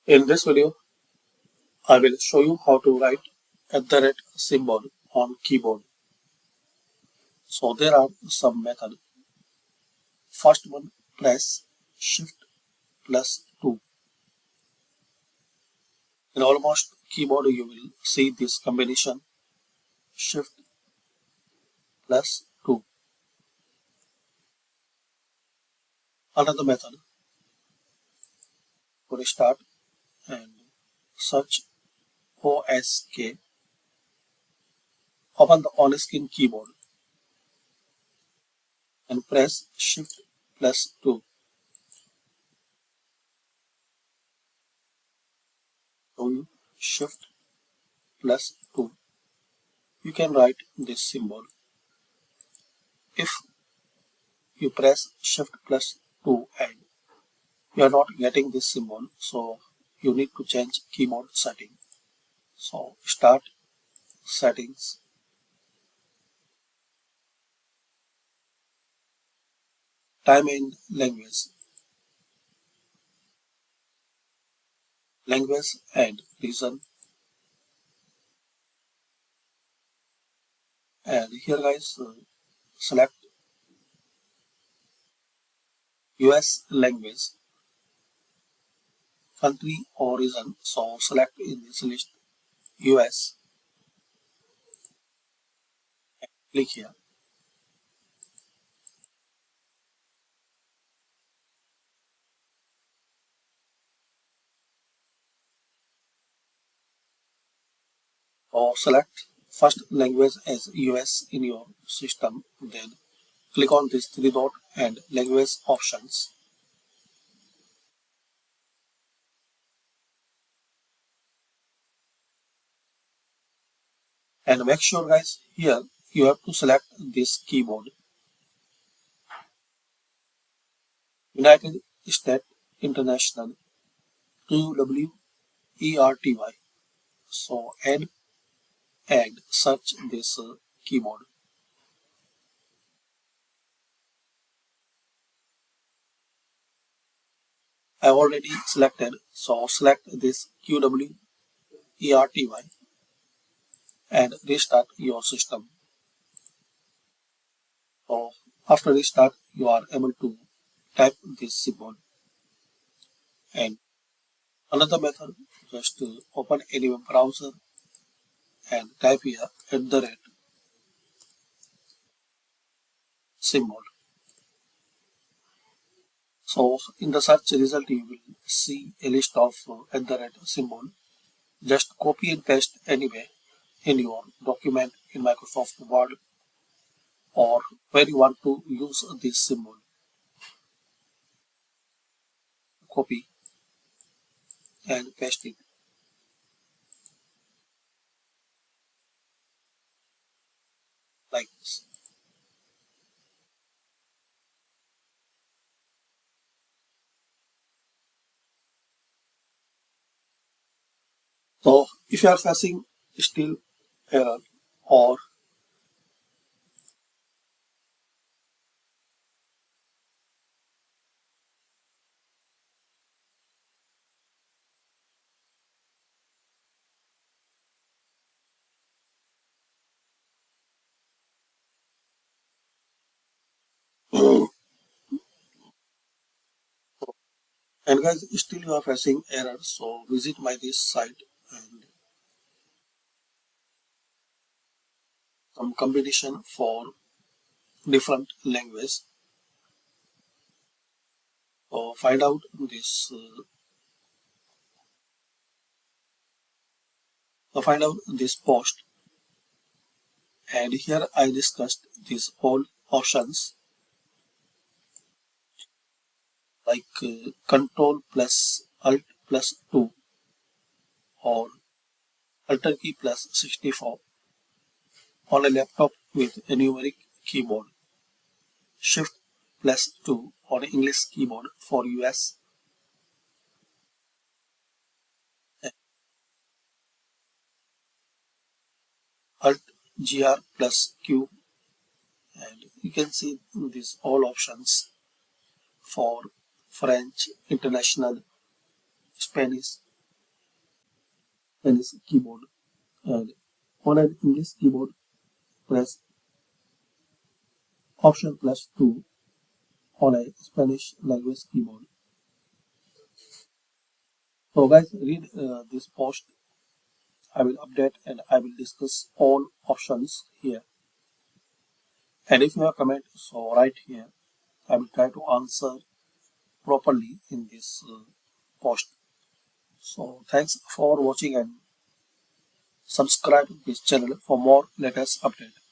In this video, I will show you how to write symbol on keyboard. So there are some methods. First one, press Shift plus 2. In almost keyboard you will see this combination Shift plus 2. Another method, to restart and search OSK. Open the on-screen keyboard and press Shift plus 2. So you Shift plus 2. You can write this symbol. If you press Shift plus 2 and you are not getting this symbol, so you need to change keyboard setting. So start settings, time and language and region, and here guys select US language, country or region. So select in this list US, click here. Or select first language as US in your system, then click on this three dot and language options. And make sure guys, here you have to select this keyboard, United States International, QWERTY. So and search this keyboard. I already selected, so select this QWERTY and restart your system. So after restart, you are able to type this symbol. And another method, just to open any web browser and type here symbol. So in the search result, you will see a list of symbol. Just copy and paste anywhere in your document in Microsoft Word or where you want to use this symbol. Copy and paste it like this. So if you are facing still error or and guys still you are facing error, so visit my this site and some combination for different language. So find out this post, and here I discussed these all options like Control plus Alt plus 2 or Alt key plus 64 on a laptop with a numeric keyboard, Shift plus 2 on English keyboard for US, and Alt GR plus Q, and you can see these all options for French, International, Spanish, Chinese keyboard, and on an English keyboard, press Option +2 on a Spanish language keyboard. So guys, read this post. I will update and I will discuss all options here. And if you have comment, so write here. I will try to answer properly in this post. So thanks for watching and subscribe this channel for more latest update.